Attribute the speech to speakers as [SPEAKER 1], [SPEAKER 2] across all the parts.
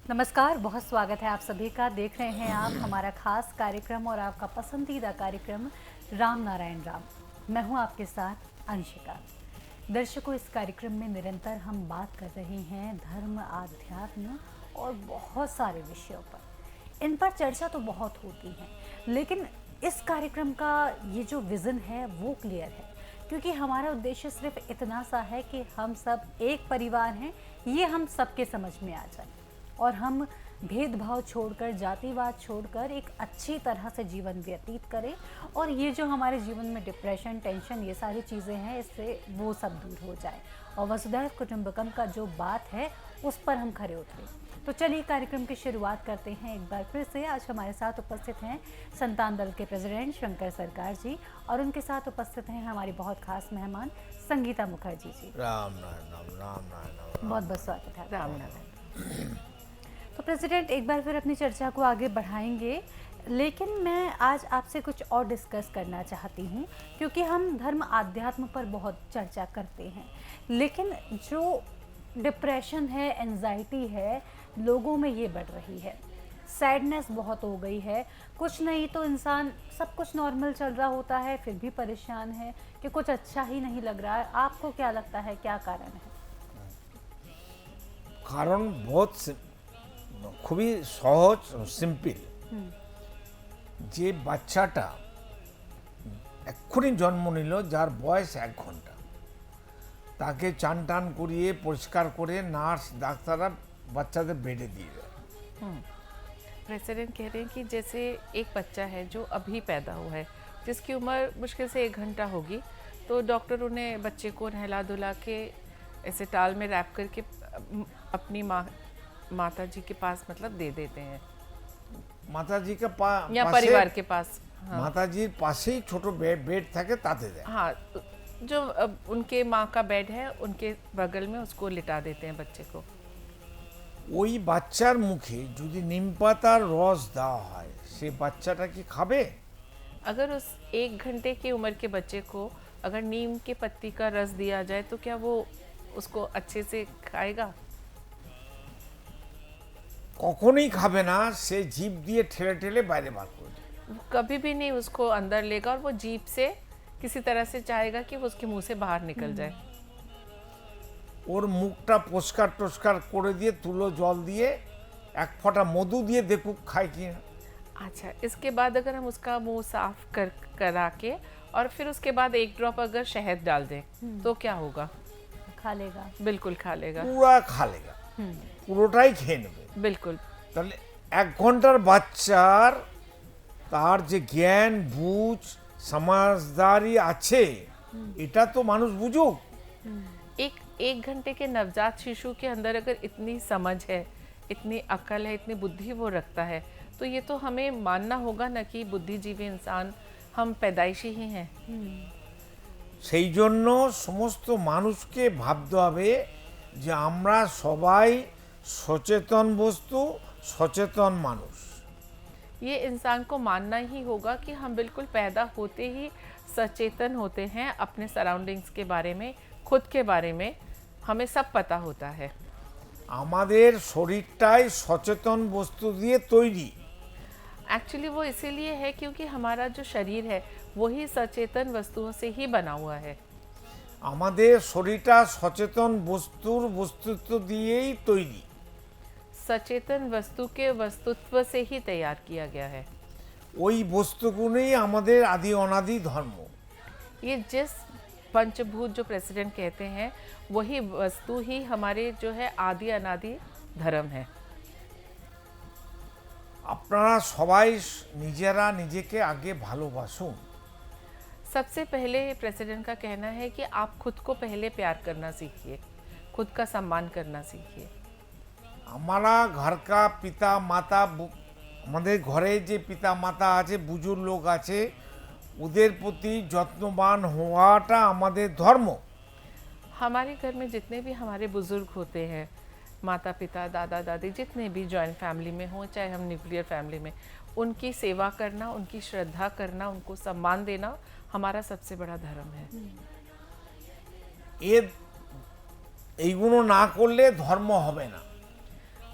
[SPEAKER 1] नमस्कार, बहुत स्वागत है आप सभी का। देख रहे हैं आप हमारा खास कार्यक्रम और आपका पसंदीदा कार्यक्रम राम नारायण राम। मैं हूं आपके साथ अंशिका। दर्शकों, इस कार्यक्रम में निरंतर हम बात कर रहे हैं धर्म, आध्यात्म और बहुत सारे विषयों पर। इन पर चर्चा तो बहुत होती है, लेकिन इस कार्यक्रम का ये जो विज़न है वो क्लियर है, क्योंकि हमारा उद्देश्य सिर्फ इतना सा है कि हम सब एक परिवार हैं, ये हम सबके समझ में आ जाए और हम भेदभाव छोड़कर, जातिवाद छोड़कर एक अच्छी तरह से जीवन व्यतीत करें। और ये जो हमारे जीवन में डिप्रेशन, टेंशन, ये सारी चीज़ें हैं, इससे वो सब दूर हो जाए और वसुधैव कुटुंबकम का जो बात है उस पर हम खरे उतरें। तो चलिए कार्यक्रम की शुरुआत करते हैं एक बार फिर से। आज हमारे साथ उपस्थित हैं संतान दल के प्रेसिडेंट शंकर सरकार जी और उनके साथ उपस्थित हैं हमारी बहुत खास मेहमान संगीता मुखर्जी जी।
[SPEAKER 2] राम नारायण राम नारायण।
[SPEAKER 1] बहुत बहुत स्वागत है।
[SPEAKER 3] राम नारायण।
[SPEAKER 1] तो प्रेसिडेंट, एक बार फिर अपनी चर्चा को आगे बढ़ाएंगे, लेकिन मैं आज आपसे कुछ और डिस्कस करना चाहती हूँ, क्योंकि हम धर्म आध्यात्म पर बहुत चर्चा करते हैं, लेकिन जो डिप्रेशन है, एंजाइटी है, लोगों में ये बढ़ रही है। सैडनेस बहुत हो गई है। कुछ नहीं तो इंसान, सब कुछ नॉर्मल चल रहा होता है, फिर भी परेशान है कि कुछ अच्छा ही नहीं लग रहा है। आपको क्या लगता है, क्या कारण है?
[SPEAKER 2] কারণ খুবই সহজ সিম্পল। যে বাচ্চাটা এক্ষুনি জন্ম নিল, যার বয়স 1 ঘন্টা, তাকে চান টান করিয়ে পরিষ্কার করে নার্স ডাক্তাররা বাচ্চাদের বেডে দিয়ে দেয়।
[SPEAKER 3] प्रेसिडेंट कह रहे हैं कि जैसे एक बच्चा है जो अभी पैदा हुआ है, जिसकी उम्र मुश्किल से 1 घंटा होगी, तो डॉक्टर उन्हें बच्चे को नहला धुला के ऐसे टाल में रैप करके अपनी माता जी के पास मतलब दे देते हैं,
[SPEAKER 2] মাতাজিকে
[SPEAKER 3] या परिवार के पास। हाँ,
[SPEAKER 2] মাতাজির পাশেই ছোট বেড থাকে, তাতে দেয়।
[SPEAKER 3] हाँ, जो उनके माँ का बेड है उनके बगल में उसको लिटा देते हैं बच्चे को।
[SPEAKER 2] ওই বাচ্চার মুখে যদি নিম পাতার রস দেওয়া হয়, সে বাচ্চাটা কি খাবে?
[SPEAKER 3] अगर उस 1 घंटे की उम्र के बच्चे को अगर नीम के पत्ती का रस दिया जाए तो क्या वो उसको अच्छे से खाएगा?
[SPEAKER 2] কখনোই খাবে না। সে জিভ দিয়ে ঠেলে ঠেলে বাইরে বার করে দেবে।
[SPEAKER 3] वो कभी भी नहीं उसको अंदर लेगा और वो जीभ से किसी तरह से चाहेगा कि वो उसके मुंह से बाहर निकल जाए।
[SPEAKER 2] ওর মুখটা পরিষ্কার টস্কার করে দিয়ে তুলো জল দিয়ে এক ফোঁটা মধু দিয়ে দেখুক খায় কি না।
[SPEAKER 3] अच्छा, इसके बाद अगर हम उसका मुंह साफ करा के और फिर उसके बाद 1 ड्रॉप अगर शहद डाल दें तो क्या होगा?
[SPEAKER 1] खा लेगा।
[SPEAKER 3] बिल्कुल खा लेगा।
[SPEAKER 2] পুরা খালেগা, পুরোটাই খেয়ে নেবে।
[SPEAKER 3] बिल्कुल।
[SPEAKER 2] তাহলে 1 ঘন্টার বাচ্চার তার যে জ্ঞান বুঝ সমাজদারি আছে, এটা তো মানুষ বুঝুক।
[SPEAKER 3] एक घंटे के नवजात शिशु के अंदर अगर इतनी समझ है, इतनी अकल है, इतनी बुद्धि वो रखता है, तो ये तो हमें मानना होगा ना कि बुद्धिजीवी इंसान हम पैदाइशी ही हैं।
[SPEAKER 2] সেই জন্য সমস্ত মানুষকে ভাবতে হবে যে আমরা সবাই সচেতন বস্তু, সচেতন মানুষ।
[SPEAKER 3] ये इंसान को मानना ही होगा कि हम बिल्कुल पैदा होते ही सचेतन होते हैं अपने सराउंडिंग्स के बारे में, खुद के बारे में हमें सब पता होता है।
[SPEAKER 2] আমাদের শরীরটাই সচেতন বস্তু দিয়ে তৈরি।
[SPEAKER 3] एक्चुअली वो इसीलिए है क्योंकि हमारा जो शरीर है वही सचेतन वस्तुओं से ही बना हुआ है।
[SPEAKER 2] আমাদের শরীরটা সচেতন বস্তুর বস্তুত্ব দিয়েই তৈরি।
[SPEAKER 3] सचेतन वस्तु के वस्तुत्व से ही तैयार किया गया है।
[SPEAKER 2] ওই বস্তুগুলোই আমাদের আদি অনাদি ধর্ম।
[SPEAKER 3] ये जिस पंचभूत जो प्रेसिडेंट कहते हैं वही वस्तु ही हमारे जो है आदि अनादि धर्म है।
[SPEAKER 2] আপনারা সবাই নিজেরা নিজেকে আগে ভালোবাসুন।
[SPEAKER 3] सबसे पहले प्रेसिडेंट का कहना है कि आप खुद को पहले प्यार करना सीखिए, खुद का सम्मान करना सीखिए।
[SPEAKER 2] हमारा घर का पिता माता, আমাদের ঘরে যে পিতা মাতা আছে, বুজুর্গ লোক আছে, ওদের প্রতি যত্নবান হওয়াটা আমাদের ধর্ম।
[SPEAKER 3] हमारे घर में जितने भी हमारे बुजुर्ग होते हैं, माता पिता, दादा दादी, जितने भी जॉइंट फैमिली में हों चाहे हम न्यूक्लियर फैमिली में, उनकी सेवा करना, उनकी श्रद्धा करना, उनको सम्मान देना हमारा सबसे बड़ा धर्म है।
[SPEAKER 2] এইগুলো না করলে ধর্ম হবে না।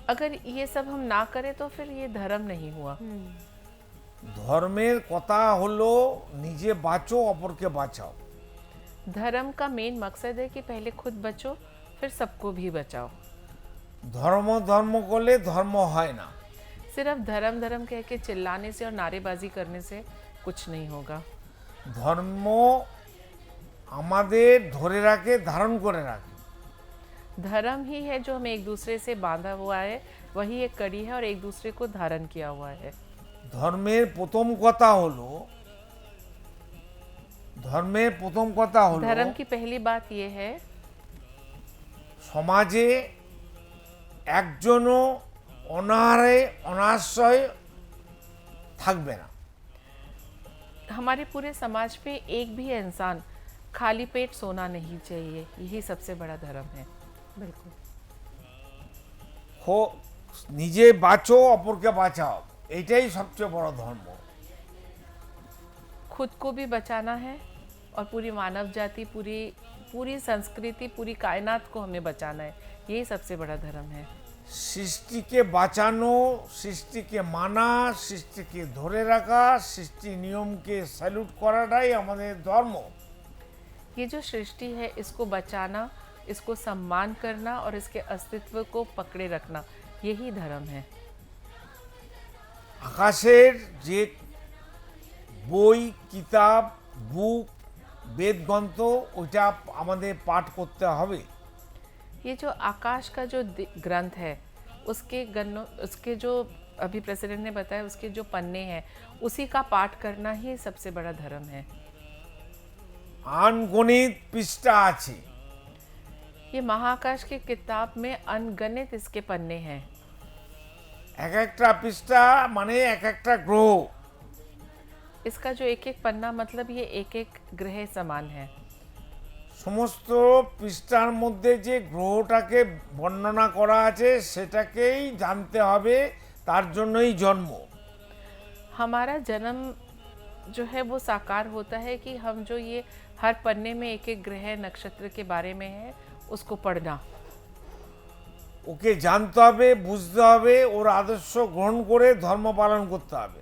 [SPEAKER 3] अगर ये सब हम ना करें तो फिर ये धर्म नहीं हुआ।
[SPEAKER 2] ধর্মের কথা হলো নিজে বাঁচো অপরকে বাঁচাও।
[SPEAKER 3] धर्म का मेन मकसद है कि पहले खुद बचो फिर सबको भी बचाओ।
[SPEAKER 2] ধর্ম ধর্ম করলে ধর্ম হয় না।
[SPEAKER 3] सिर्फ धर्म धर्म कह के चिल्लाने से और नारेबाजी करने से कुछ नहीं होगा।
[SPEAKER 2] ধর্ম আমাদের ধরে রাখে, ধারণ করে রাখে।
[SPEAKER 3] धर्म ही है जो हमें एक दूसरे से बांधा हुआ है, वही एक कड़ी है और एक दूसरे को धारण किया हुआ है।
[SPEAKER 2] ধর্মের প্রথম কথা হলো
[SPEAKER 3] धर्म की पहली बात ये है
[SPEAKER 2] সমাজে একজনও অনাহারে অনাশ্রয় থাকবে না।
[SPEAKER 3] हमारे पूरे समाज पे एक भी इंसान खाली पेट सोना नहीं चाहिए, यही सबसे बड़ा धर्म है।
[SPEAKER 1] बिल्कुल।
[SPEAKER 2] নিজে বাঁচো অপরকে বাঁচাও, এটাই সবচেয়ে বড় ধর্ম।
[SPEAKER 3] खुद को भी बचाना है और पूरी मानव जाति, पूरी संस्कृति, पूरी कायनात को हमें बचाना है, यही सबसे बड़ा धर्म है।
[SPEAKER 2] সৃষ্টিকে বাঁচানো, সৃষ্টিকে মানা, সৃষ্টিকে ধরে রাখা, সৃষ্টি নিয়মকে স্যালুট করাটাই আমাদের ধর্ম।
[SPEAKER 3] ये जो सृष्टि है इसको बचाना, इसको सम्मान करना और इसके अस्तित्व को पकड़े रखना, यही धर्म है।
[SPEAKER 2] আকাশের যে বই, কিতাব, বুক, বেদগ্রন্থ, ওইটা আমাদের পাঠ করতে হবে।
[SPEAKER 3] ये जो आकाश का जो ग्रंथ है उसके जो अभी प्रेसिडेंट ने बताया उसके जो पन्ने हैं उसी का पाठ करना ही सबसे बड़ा धर्म है।
[SPEAKER 2] अनगणित पृष्ठा আছে।
[SPEAKER 3] ये महाकाश की किताब में अनगणित इसके पन्ने हैं।
[SPEAKER 2] এক একটা পৃষ্ঠা মানে এক একটা গ্রহ।
[SPEAKER 3] इसका जो एक एक पन्ना मतलब ये एक एक ग्रह समान है।
[SPEAKER 2] সমস্ত পৃষ্ঠার মধ্যে যে গ্রহটাকে বর্ণনা করা আছে সেটাকেই জানতে হবে, তার জন্যই জন্ম।
[SPEAKER 3] हमारा जन्म जो है वो साकार होता है कि हम जो ये हर पन्ने में एक एक ग्रह नक्षत्र के बारे में है उसको पढ़ना।
[SPEAKER 2] ওকে জানতে হবে, বুঝতে হবে, ওর আদর্শ গ্রহণ করে ধর্ম পালন করতে হবে।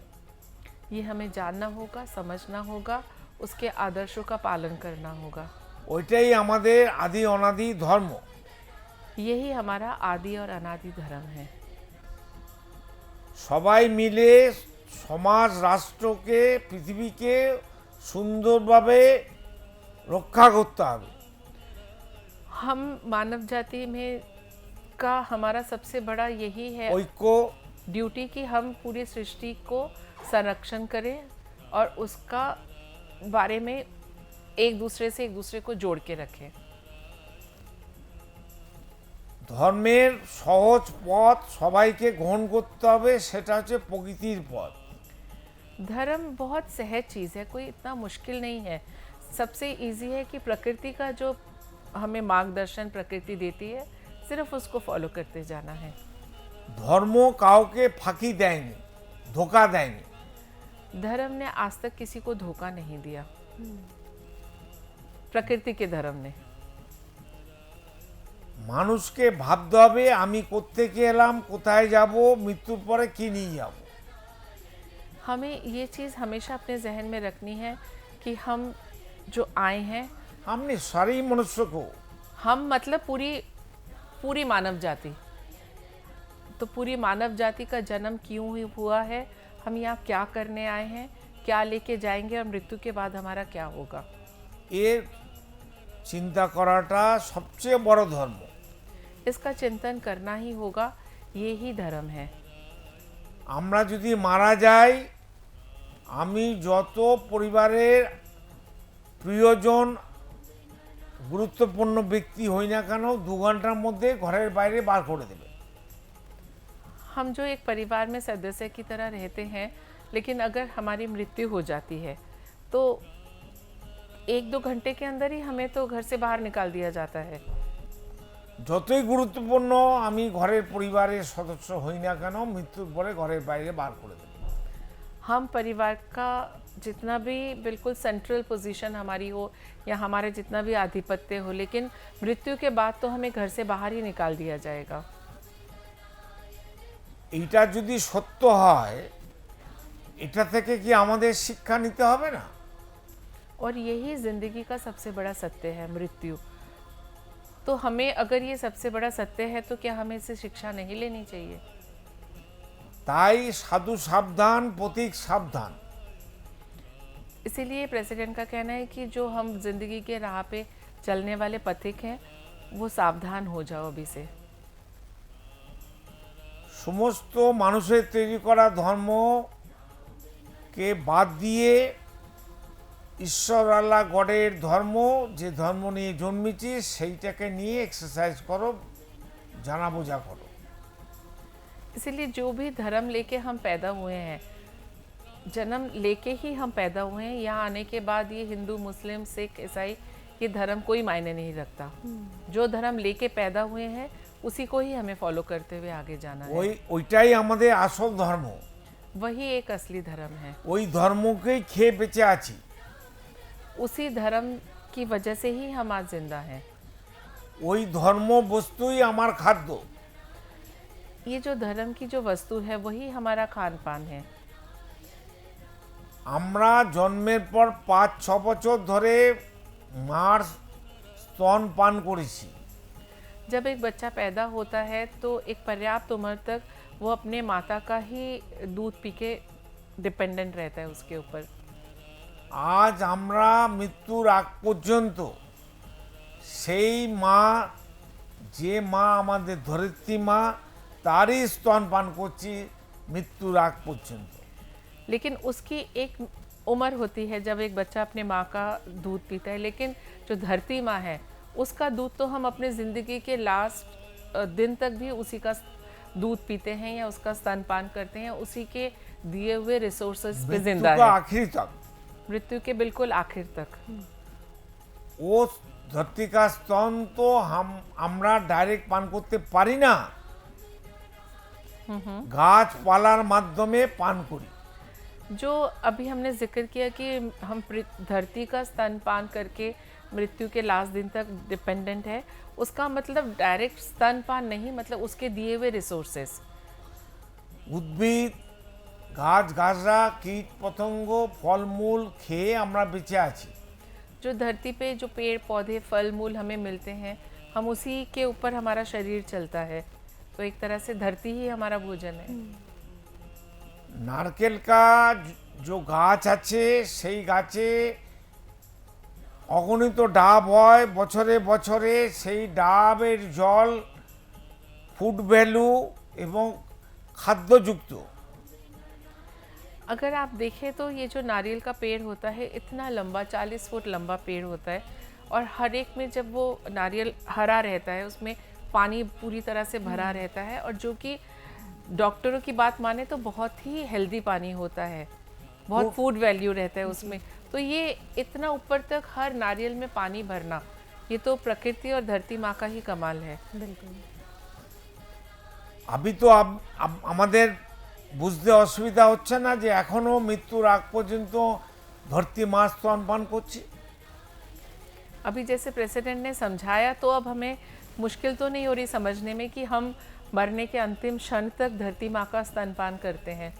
[SPEAKER 3] ये हमें जानना होगा, समझना होगा, उसके आदर्शों का पालन करना होगा।
[SPEAKER 2] ওইটাই আমাদের আদি অনাদি ধর্ম।
[SPEAKER 3] यही हमारा आदि और अनादि धर्म है।
[SPEAKER 2] সবাই মিলে সমাজ, রাষ্ট্রকে, পৃথিবীকে সুন্দরভাবে রক্ষা করতে হবে।
[SPEAKER 3] हम मानव जाति में का हमारा सबसे बड़ा यही है
[SPEAKER 2] ঐক্য,
[SPEAKER 3] ड्यूटी कि हम पूरी सृष्टि को संरक्षण करें और उसका बारे में एक दूसरे को जोड़ के रखें।
[SPEAKER 2] ধর্মের সহজ পথ সবাইকে গ্রহণ করতে হবে, সেটা হচ্ছে প্রকৃতির পথ।
[SPEAKER 3] धर्म बहुत सहज चीज़ है, कोई इतना मुश्किल नहीं है। सबसे इजी है कि प्रकृति का जो हमें मार्गदर्शन प्रकृति देती है सिर्फ उसको फॉलो करते जाना है।
[SPEAKER 2] ধর্ম কাউকে ফাঁকি দেয়নি, ধোকা দেয়নি।
[SPEAKER 3] धर्म ने आज तक किसी को धोखा नहीं दिया, प्रकृति के धर्म ने।
[SPEAKER 2] মানুষকে ভাবতে হবে আমি কোত্থেকে এলাম, কোথায় যাব, মৃত্যুর পরে কি নিয়ে যাব।
[SPEAKER 3] हमें ये चीज़ हमेशा अपने जहन में रखनी है कि हम जो आए हैं,
[SPEAKER 2] हमने सारी मनुष्य को,
[SPEAKER 3] हम मतलब पूरी मानव जाति, तो पूरी मानव जाति का जन्म क्यों हुआ है, हम यहाँ क्या करने आए हैं, क्या लेके जाएंगे और मृत्यु के बाद हमारा क्या होगा,
[SPEAKER 2] এর চিন্তা করাটা সবচেয়ে বড় ধর্ম।
[SPEAKER 3] इसका चिंतन करना ही होगा, ये ही धर्म है।
[SPEAKER 2] আমরা যদি মারা যাই, আমি যত পরিবারের প্রিয়জন গুরুত্বপূর্ণ ব্যক্তি হই না কেন 2 ঘন্টার মধ্যে ঘরের বাইরে বার করে দেবে।
[SPEAKER 3] हम जो एक परिवार में सदस्य की तरह रहते हैं, लेकिन अगर हमारी मृत्यु हो जाती है तो 1-2 घंटे के अंदर ही हमें तो घर से बाहर निकाल दिया जाता है।
[SPEAKER 2] যতই গুরুত্বপূর্ণ আমি ঘরের পরিবারের সদস্য হই না কেন, মৃত্যুর পরে ঘরের বাইরে বার করে দেবে।
[SPEAKER 3] हम परिवार का जितना भी बिल्कुल सेंट्रल पोजीशन हमारी हो या हमारे जितना भी आधिपत्य हो, लेकिन मृत्यु के बाद तो हमें घर से बाहर ही निकाल दिया जाएगा।
[SPEAKER 2] এইটা যদি সত্য হয়, এটা থেকে কি আমাদের শিক্ষা নিতে হবে না?
[SPEAKER 3] और यही ज़िंदगी का सबसे बड़ा सत्य है, मृत्यु। तो हमें अगर ये सबसे बड़ा सत्य है तो क्या हमें इससे शिक्षा नहीं लेनी चाहिए?
[SPEAKER 2] তাই সাধু সাবধান, পথিক সাবধান।
[SPEAKER 3] इसीलिए प्रेसिडेंट का कहना है कि जो हम जिंदगी के राह पे चलने वाले पथिक हैं वो सावधान हो जाओ अभी से।
[SPEAKER 2] সমস্ত মানুষের তৈরি করা ধর্মকে বাদ দিয়ে ঈশ্বর আল্লাহ গডের ধর্ম, যে ধর্ম নিয়ে জন্মেছি সেইটাকে নিয়ে এক্সারসাইজ করো, জানা বোঝা করো।
[SPEAKER 3] इसीलिए जो भी धर्म लेके हम पैदा हुए हैं, जन्म लेके ही हम पैदा हुए हैं, यहाँ आने के बाद ये हिंदू, मुस्लिम, सिख, ईसाई ये धर्म कोई मायने नहीं रखता। जो धर्म लेके पैदा हुए हैं उसी को ही हमें फॉलो करते हुए आगे जाना है।
[SPEAKER 2] ওইটাই আমাদের আসল ধর্ম।
[SPEAKER 3] वही एक असली धर्म है।
[SPEAKER 2] ওই ধর্মকেই খেয়ে বেঁচে আছি।
[SPEAKER 3] उसी धर्म की वजह से ही हम आज जिंदा हैं।
[SPEAKER 2] ওই ধর্ম বস্তুই আমার খাদ্য।
[SPEAKER 3] ये जो धर्म की जो वस्तु है वही हमारा खान पान है।
[SPEAKER 2] আমরা জন্মের পর 5-6 বছর ধরে মার স্তন পান করেছি।
[SPEAKER 3] जब एक बच्चा पैदा होता है तो एक पर्याप्त उम्र तक वो अपने माता का ही दूध पी के डिपेंडेंट रहता है उसके ऊपर।
[SPEAKER 2] আজ আমরা মৃত্যুর আগ পর্যন্ত সেই মা, যে মা আমাদের ধরিত্রী মা, তারই স্তন পান করছি মৃত্যুর আগ পর্যন্ত।
[SPEAKER 3] लेकिन उसकी एक उम्र होती है जब एक बच्चा अपने माँ का दूध पीता है, लेकिन जो धरती माँ है उसका दूध तो हम अपने ज़िंदगी के लास्ट दिन तक भी उसी का दूध पीते हैं या उसका स्तनपान करते हैं, उसी के दिए हुए रिसोर्सेज पे जिंदा
[SPEAKER 2] মৃত্যু
[SPEAKER 3] है,
[SPEAKER 2] আখির तक
[SPEAKER 3] मृत्यु के बिल्कुल आखिर तक।
[SPEAKER 2] ও ধরती का স্তন তো আমরা ডাইরেক্ট পান করতে পারি না, গাছপালার মাধ্যমে পান করি।
[SPEAKER 3] जो अभी हमने जिक्र किया कि हम धरती का स्तनपान करके मृत्यु के लास्ट दिन तक डिपेंडेंट है, उसका मतलब डायरेक्ट स्तनपान नहीं, मतलब उसके दिए हुए रिसोर्सेस।
[SPEAKER 2] উদ্ভিদ, গাছগাছরা, কীট পতঙ্গ, ফলমূল খেয়ে আমরা বেঁচে আছি।
[SPEAKER 3] जो धरती पे जो पेड़ पौधे फल मूल हमें मिलते हैं, हम उसी के ऊपर हमारा शरीर चलता है, तो एक तरह से धरती ही हमारा भोजन है।
[SPEAKER 2] নারকেল जो গাছ আছে সেই গাছে অগণিত ডাব হয়, বছরে বছরে সেই ডাবের জল ফুড ভ্যালু এবং খাদ্যযুক্ত।
[SPEAKER 3] अगर आप देखें तो ये जो नारियल का पेड़ होता है इतना लंबा 40 फुट लंबा पेड़ होता है, और हर एक में जब वो नारियल हरा रहता है उसमें पानी पूरी तरह से भरा रहता है, और जो कि डॉक्टरों की बात माने तो बहुत ही हेल्दी पानी होता है, बहुत फूड वैल्यू रहता है उसमें। तो ये इतना ऊपर तक हर नारियल में पानी भरना, ये तो प्रकृति और धरती माँ का ही कमाल है।
[SPEAKER 1] बिल्कुल।
[SPEAKER 2] अभी तो আমাদের বুঝতে অসুবিধা হচ্ছে না যে এখনো মৃত্যুর আগ পর্যন্ত ধরতি মা স্তনপান করছে।
[SPEAKER 3] अभी जैसे प्रेसिडेंट ने समझाया तो अब हमें मुश्किल तो नहीं हो रही समझने में कि हम मरने के अंतिम क्षण तक धरती माँ का स्तनपान करते हैं।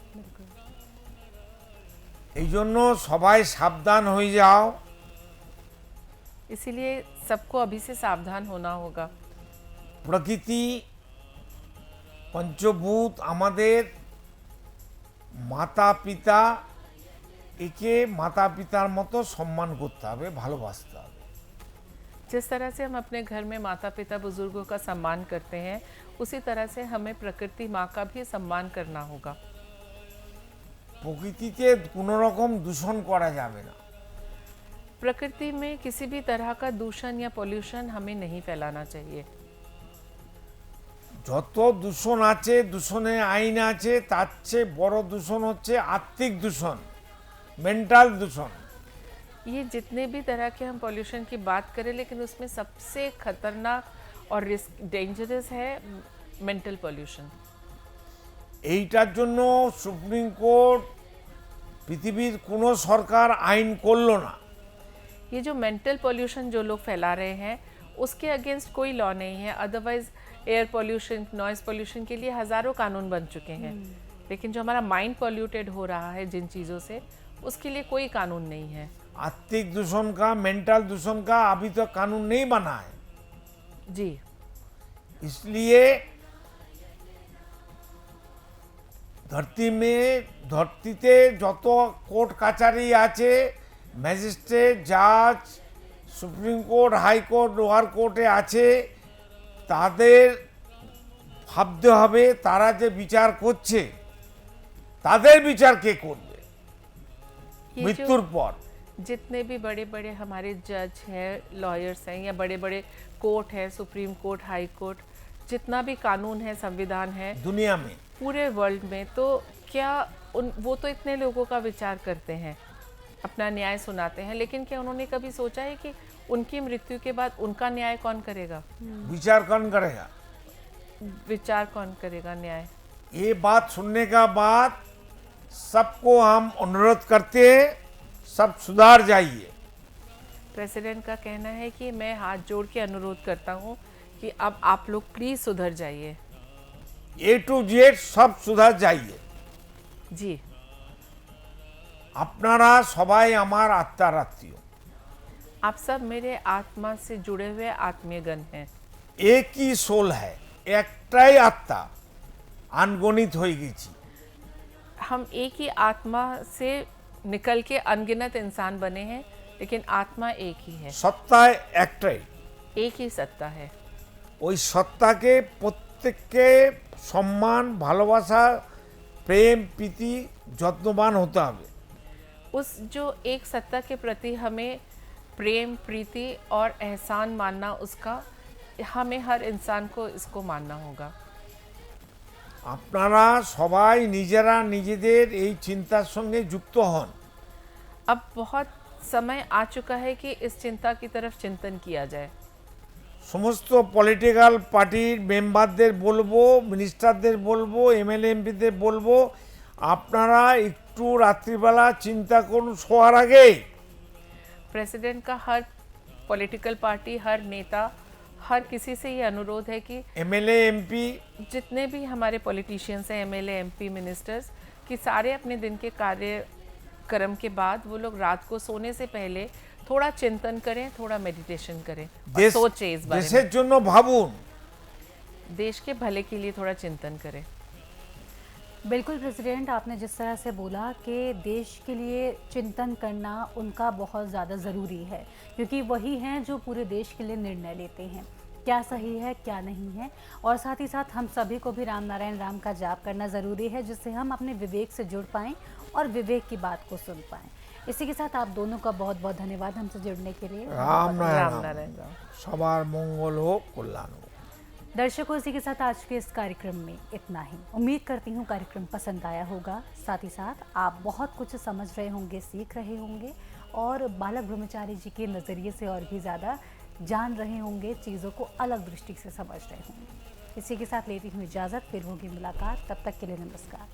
[SPEAKER 2] এই জন্য সবাই সাবধান হয়ে যাও।
[SPEAKER 3] इसीलिए सबको अभी से सावधान होना होगा।
[SPEAKER 2] প্রকৃতি, পঞ্চভূত আমাদের মাতা পিতা, একে মাতা পিতার মতো সম্মান করতে হবে, ভালোবাসতে হবে।
[SPEAKER 3] जिस तरह से हम अपने घर में माता पिता बुजुर्गों का सम्मान करते हैं, उसी तरह से हमें प्रकृति माँ का भी सम्मान करना होगा।
[SPEAKER 2] প্রকৃতিতে কোনো রকম দূষণ করা যাবে না।
[SPEAKER 3] प्रकृति में किसी भी तरह का दूषण या पोल्यूशन हमें नहीं फैलाना चाहिए।
[SPEAKER 2] যত দূষণ আছে, দূষণের আইন আছে, তার চেয়ে বড় দূষণ হচ্ছে আত্মিক দূষণ, মেন্টাল দূষণ।
[SPEAKER 3] ये जितने भी तरह के हम पोल्यूशन की बात करें, लेकिन उसमें सबसे खतरनाक और रिस्क डेंजरस है मेंटल पोल्यूशन।
[SPEAKER 2] এইটার জন্য সুপ্রিম কোর্ট, পৃথিবীর কোনো সরকার আইন করলো না।
[SPEAKER 3] ये जो मेंटल पोल्यूशन जो लोग फैला रहे हैं उसके अगेंस्ट कोई लॉ नहीं है। Otherwise air pollution, noise pollution के लिए हज़ारों कानून बन चुके हैं, लेकिन जो हमारा माइंड पोल्यूटेड हो रहा है जिन चीज़ों से, उसके लिए कोई कानून नहीं है।
[SPEAKER 2] आर्थिक दूषण का, मेंटल दूषण का अभी तो कानून नहीं बना है।
[SPEAKER 3] जी,
[SPEAKER 2] इसलिए ধরতিতে যত কোর্ট কাচারি আছে, ম্যাজিস্ট্রেট, জাজ, সুপ্রিম কোর্ট, হাইকোর্ট, লোয়ার কোর্টে আছে, তাদের ভাবতে হবে তারা যে বিচার করছে তাদের বিচার কে করবে
[SPEAKER 3] ये
[SPEAKER 2] মৃত্যুর
[SPEAKER 3] जो
[SPEAKER 2] পর।
[SPEAKER 3] जितने भी बड़े बड़े हमारे जज हैं, लॉयर्स हैं, या बड़े बड़े कोर्ट हैं, सुप्रीम कोर्ट, हाई कोर्ट, जितना भी कानून है, संविधान है
[SPEAKER 2] दुनिया में
[SPEAKER 3] पूरे वर्ल्ड में, तो क्या वो तो इतने लोगों का विचार करते हैं, अपना न्याय सुनाते हैं, लेकिन क्या उन्होंने कभी सोचा है कि उनकी मृत्यु के बाद उनका न्याय कौन करेगा?
[SPEAKER 2] विचार कौन करेगा?
[SPEAKER 3] विचार कौन करेगा, न्याय?
[SPEAKER 2] ये बात सुनने का बाद सबको हम अनुरोध करते हैं, सब सुधार जाइए।
[SPEAKER 3] प्रेसिडेंट का कहना है कि मैं हाथ जोड़ के अनुरोध करता हूँ कि अब आप लोग प्लीज सुधर जाइए।
[SPEAKER 2] ए टू जेड सब सुधार जाइए।
[SPEAKER 3] जी,
[SPEAKER 2] আপনারা সবাই আমার আত্মার আত্মীয়,
[SPEAKER 3] आप सब मेरे आत्मा से जुड़े हुए आत्मीयगण हैं।
[SPEAKER 2] एक ही सोल है, একটাই আত্মা, अनगणित হয়ে গেছি।
[SPEAKER 3] हम एक ही आत्मा से निकल के अनगिनत इंसान बने हैं, लेकिन आत्मा एक ही है,
[SPEAKER 2] সত্তা একটাই।
[SPEAKER 3] एक ही सत्ता है।
[SPEAKER 2] ওই সত্তাকে প্রত্যেককে সম্মান, ভালোবাসা, প্রেম, প্রীতি, যত্নবান হতে হবে।
[SPEAKER 3] उस जो एक सत्ता के प्रति हमें प्रेम, प्रीति और एहसान मानना, उसका हमें हर इंसान को इसको मानना होगा।
[SPEAKER 2] আপনারা সবাই নিজেরা নিজেদের এই চিন্তার সঙ্গে যুক্ত হন।
[SPEAKER 3] अब बहुत समय आ चुका है कि इस चिंता की तरफ चिंतन किया जाए।
[SPEAKER 2] সমস্ত পলিটিক্যাল পার্টির মেম্বারদের বলবো, মিনিস্টারদের বলবো, এমএলএ এমপিদের বলবো, আপনারা একটু রাত্রিবেলা চিন্তা করুন শোয়ার আগে।
[SPEAKER 3] प्रेसिडेंट का हर पॉलिटिकल पार्टी, हर नेता, हर किसी से ये अनुरोध है कि
[SPEAKER 2] एमएलए एमपी
[SPEAKER 3] जितने भी हमारे पॉलिटिशियंस हैं, एमएलए, एमपी, मिनिस्टर्स, कि सारे अपने दिन के कार्यक्रम के बाद वो लोग रात को सोने से पहले थोड़ा चिंतन करें, थोड़ा मेडिटेशन करें और सोचें इस बारे
[SPEAKER 2] দেশের জন্য ভাবুন।
[SPEAKER 3] में, देश के भले के लिए थोड़ा चिंतन करें।
[SPEAKER 1] बिल्कुल प्रेसिडेंट, आपने जिस तरह से बोला कि देश के लिए चिंतन करना उनका बहुत ज़्यादा ज़रूरी है, क्योंकि वही हैं जो पूरे देश के लिए निर्णय लेते हैं, क्या सही है क्या नहीं है। और साथ ही साथ हम सभी को भी राम नारायण राम का जाप करना ज़रूरी है, जिससे हम अपने विवेक से जुड़ पाएँ और विवेक की बात को सुन पाएँ। इसी के साथ आप दोनों का बहुत बहुत धन्यवाद हमसे जुड़ने के लिए।
[SPEAKER 2] রাম
[SPEAKER 3] राम
[SPEAKER 2] নারায়ণ
[SPEAKER 3] नारायण राम।
[SPEAKER 2] সবার মঙ্গল হোক, কল্যাণ হোক।
[SPEAKER 1] दर्शकों, इसी के साथ आज के इस कार्यक्रम में इतना ही। उम्मीद करती हूँ कार्यक्रम पसंद आया होगा, साथ ही साथ आप बहुत कुछ समझ रहे होंगे, सीख रहे होंगे और बालक ब्रह्मचारी जी के नज़रिए से और भी ज़्यादा जान रहे होंगे, चीज़ों को अलग दृष्टि से समझ रहे होंगे। इसी के साथ लेती हूँ इजाज़त, फिर होगी मुलाकात, तब तक के लिए नमस्कार।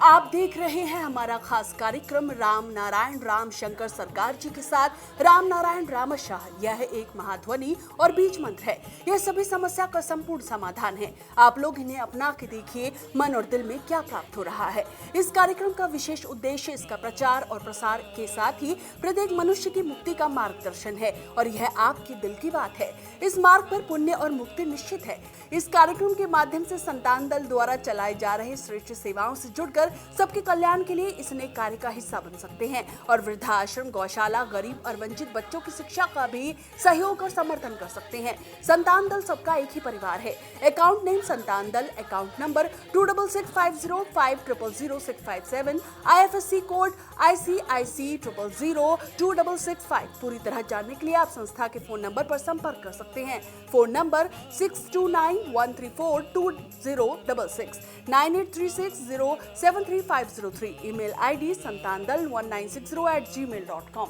[SPEAKER 4] आप देख रहे हैं हमारा खास कार्यक्रम राम नारायण राम शंकर सरकार जी के साथ राम नारायण रामशाह। यह एक महाध्वनि और बीज मंत्र है। यह सभी समस्या का संपूर्ण समाधान है। आप लोग इन्हें अपना के देखिए, मन और दिल में क्या प्राप्त हो रहा है। इस कार्यक्रम का विशेष उद्देश्य इसका प्रचार और प्रसार के साथ ही प्रत्येक मनुष्य की मुक्ति का मार्गदर्शन है, और यह आपकी दिल की बात है। इस मार्ग पर पुण्य और मुक्ति निश्चित है। इस कार्यक्रम के माध्यम से संतान दल द्वारा चलाए जा रहे श्रेष्ठ सेवाओं से जुड़कर सबके कल्याण के लिए इस नए कार्य का हिस्सा बन सकते हैं और वृद्धाश्रम, गौशाला, गरीब और वंचित बच्चों की शिक्षा का भी सहयोग और समर्थन कर सकते हैं। संतान दल सबका एक ही परिवार है। अकाउंट नेम संतान दल, account number 266505000657, IFSC code ICIC 000265। पूरी तरह जानने के लिए आप संस्था के फोन नंबर पर संपर्क कर सकते हैं। Phone number 6291342066, 9836073503। Email ID santandal1960@gmail.com।